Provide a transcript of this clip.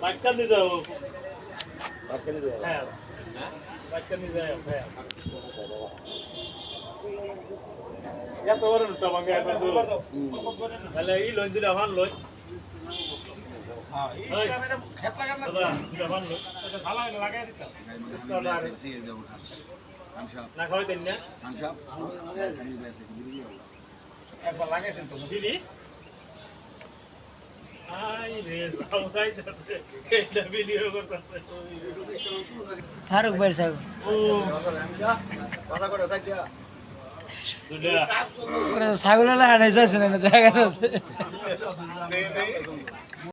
বাক্কা নিয়ে যাও হ্যাঁ বাক্কা নিয়ে যাও হ্যাঁ এত বড় না ভাঙ্গা এত তাহলে এই লোন দিলে ভান লোন হ্যাঁ এই ক্যামেরা খেপ লাগাম না দিলে ভান লোন এটা ভালো হলো লাগাই দিতাম না খাওয়াই দেন না একবার লাগাইছেন তো বুঝলি আই রে সবাই দাসে এটা ভিডিও করতেছে ফারুক ভাই সাহেব ও কথা করে সাইডা দুলা ছাগল হারাইছে না দেখা যাচ্ছে